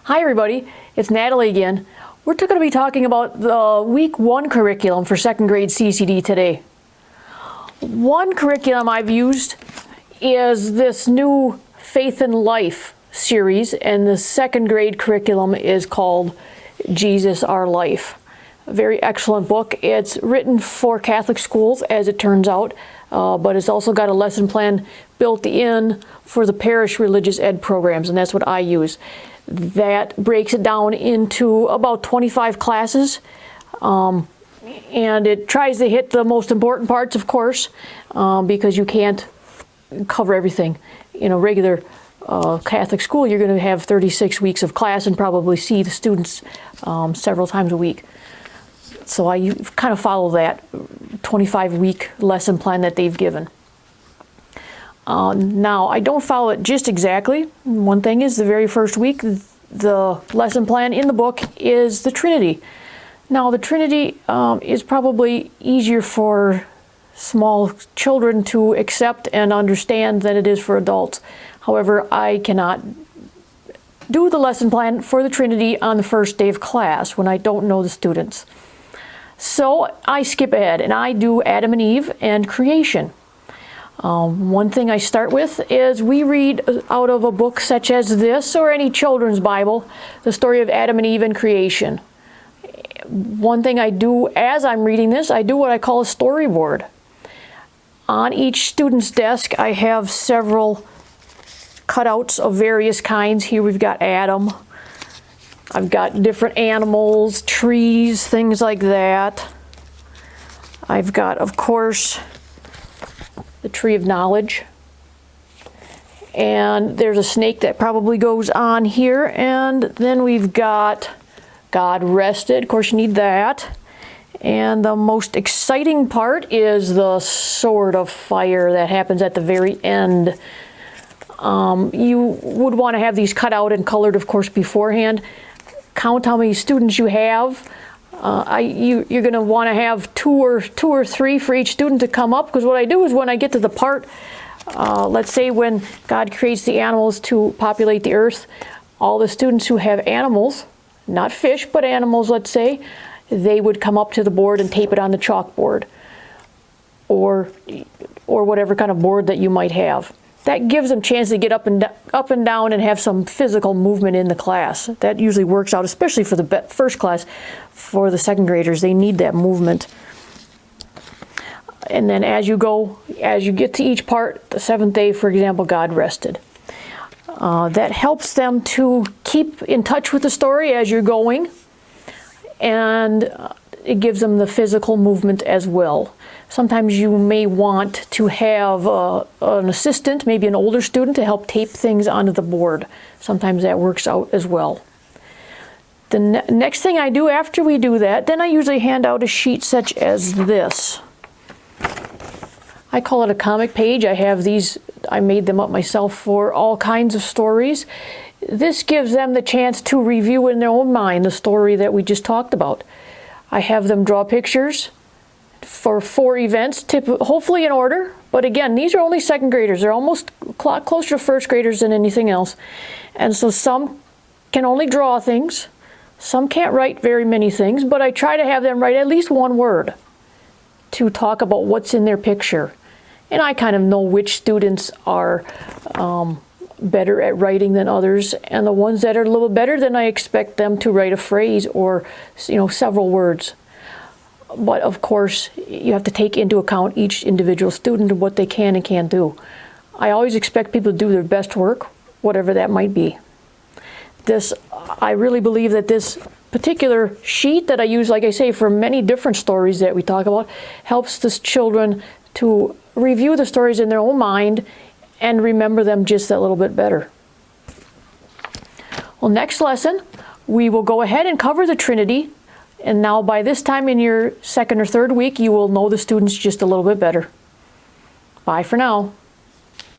Hi everybody, it's Natalie again. We're going to be talking about the week 1 curriculum for second grade CCD today. One curriculum I've used is this new Faith and Life series, and the second grade curriculum is called Jesus Our Life. A very excellent book. It's written for Catholic schools, as it turns out, but it's also got a lesson plan built in for the parish religious ed programs, and that's what I use. That breaks it down into about 25 classes, and it tries to hit the most important parts, of course, because you can't cover everything. In a regular Catholic school, you're going to have 36 weeks of class and probably see the students several times a week. So I kind of follow that 25-week lesson plan that they've given. Now, I don't follow it just exactly. One thing is, the very first week, the lesson plan in the book is the Trinity. Now, the Trinity is probably easier for small children to accept and understand than it is for adults. However, I cannot do the lesson plan for the Trinity on the first day of class when I don't know the students. So I skip ahead and I do Adam and Eve and creation. One thing I start with is we read out of a book such as this, or any children's Bible, the story of Adam and Eve and creation. One thing I do as I'm reading this, I do what I call a storyboard. On each student's desk, I have several cutouts of various kinds. Here we've got Adam. I've got different animals, trees, things like that. I've got, of course, the tree of knowledge, and there's a snake that probably goes on here, and then we've got God rested. Of course, you need that. And the most exciting part is the sword of fire that happens at the very end. You would want to have these cut out and colored, of course, beforehand. Count how many students you have. You're going to want to have two or three for each student to come up, because what I do is when I get to the part, let's say when God creates the animals to populate the earth, all the students who have animals, not fish, but animals, let's say, they would come up to the board and tape it on the chalkboard, or whatever kind of board that you might have. That gives them a chance to get up and down and have some physical movement in the class. That usually works out, especially for the first class. For the second graders, they need that movement. And then as you get to each part, the seventh day, for example, God rested. That helps them to keep in touch with the story as you're going, and it gives them the physical movement as well. Sometimes you may want to have an assistant, maybe an older student, to help tape things onto the board. Sometimes that works out as well. The next thing I do after we do that, then I usually hand out a sheet such as this. I call it a comic page. I have these, I made them up myself for all kinds of stories. This gives them the chance to review in their own mind the story that we just talked about. I have them draw pictures for 4 events, hopefully in order. But again, these are only second graders. They're almost closer to first graders than anything else. And so some can only draw things. Some can't write very many things, but I try to have them write at least one word to talk about what's in their picture. And I kind of know which students are better at writing than others, and the ones that are a little better, then I expect them to write a phrase or, several words. But of course, you have to take into account each individual student and what they can and can't do. I always expect people to do their best work, whatever that might be. I really believe that this particular sheet that I use, like I say, for many different stories that we talk about, helps the children to review the stories in their own mind and remember them just that little bit better. Well, next lesson, we will go ahead and cover the Trinity. And now by this time in your second or third week, you will know the students just a little bit better. Bye for now.